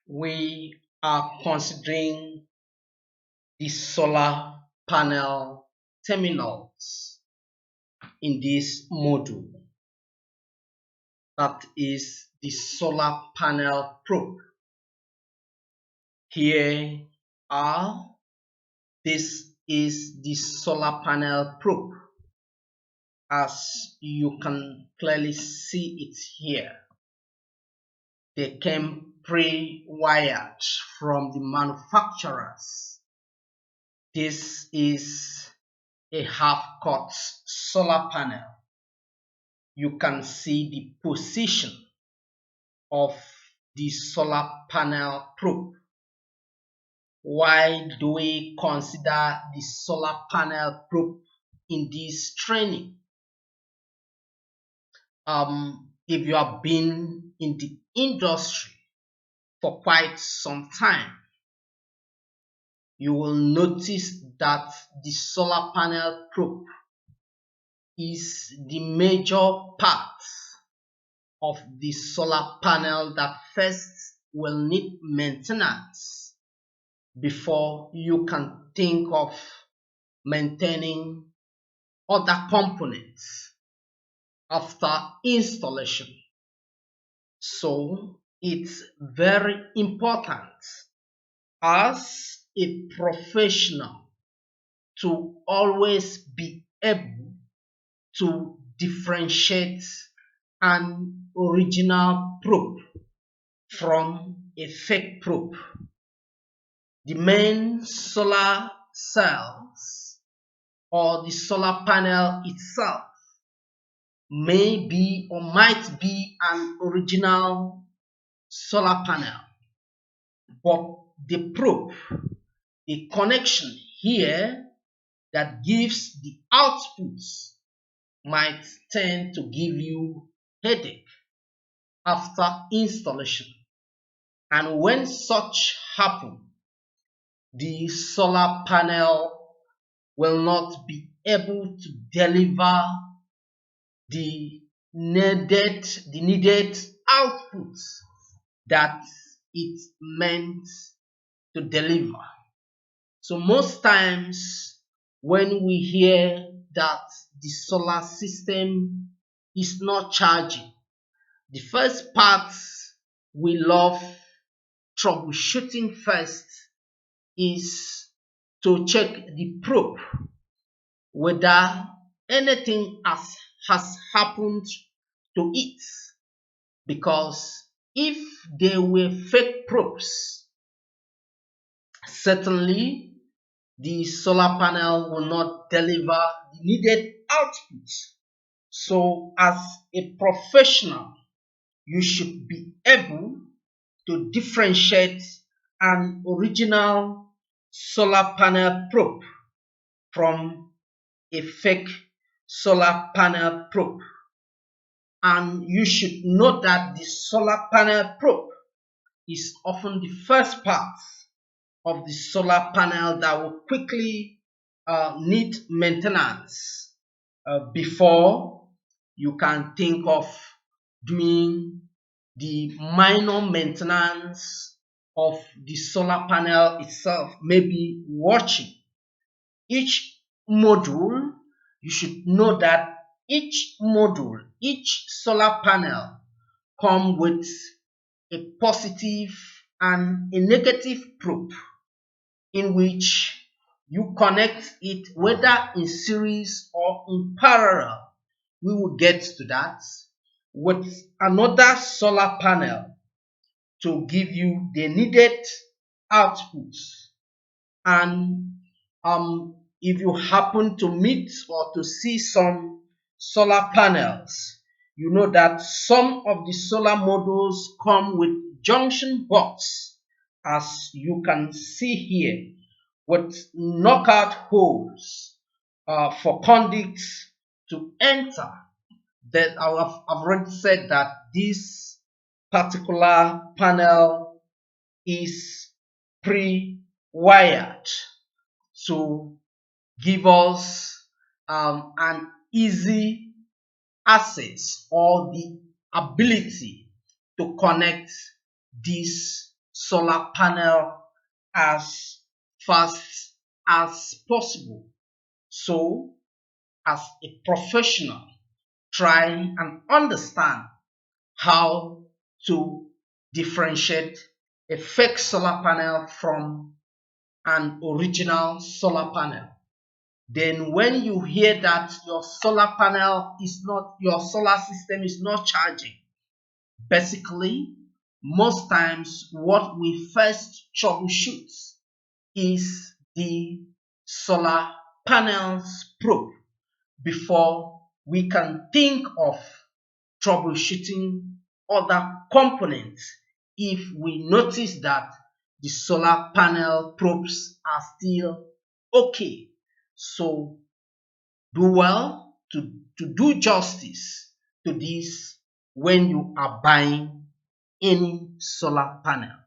We are considering the solar panel terminals in this module. That is the solar panel probe. Here this is the solar panel probe. As you can clearly see it here, they came pre-wired from the manufacturers. This is a half-cut solar panel. You can see the position of the solar panel probe. Why do we consider the solar panel probe in this training? If you have been in the industry for quite some time, you will notice that the solar panel probe is the major part of the solar panel that first will need maintenance before you can think of maintaining other components after installation. So it's very important as a professional to always be able to differentiate an original probe from a fake probe. The main solar cells or the solar panel itself may be or might be an original solar panel, but the probe, the connection here that gives the outputs, might tend to give you headache after installation. And when such happens, the solar panel will not be able to deliver the needed outputs that it's meant to deliver. So most times when we hear that the solar system is not charging, the first part we love troubleshooting first is to check the probe whether anything has happened to it, because if they were fake probes, certainly the solar panel will not deliver the needed output. So as a professional, you should be able to differentiate an original solar panel probe from a fake solar panel probe. And you should know that the solar panel probe is often the first part of the solar panel that will quickly need maintenance before you can think of doing the minor maintenance of the solar panel itself, maybe watching each module. You should know that each module, each solar panel comes with a positive and a negative probe in which you connect it whether in series or in parallel. We will get to that with another solar panel to give you the needed outputs. And if you happen to meet or to see some solar panels, you know that some of the solar modules come with junction box, as you can see here, with knockout holes for conduits to enter. That I've already said that this particular panel is pre-wired to give us an easy access or the ability to connect this solar panel as fast as possible. So, as a professional, try and understand how to differentiate a fake solar panel from an original solar panel. Then when you hear that your solar panel is not, your solar system is not charging, basically, most times what we first troubleshoot is the solar panels probe before we can think of troubleshooting other components if we notice that the solar panel probes are still okay. So do well to do justice to this when you are buying any solar panel.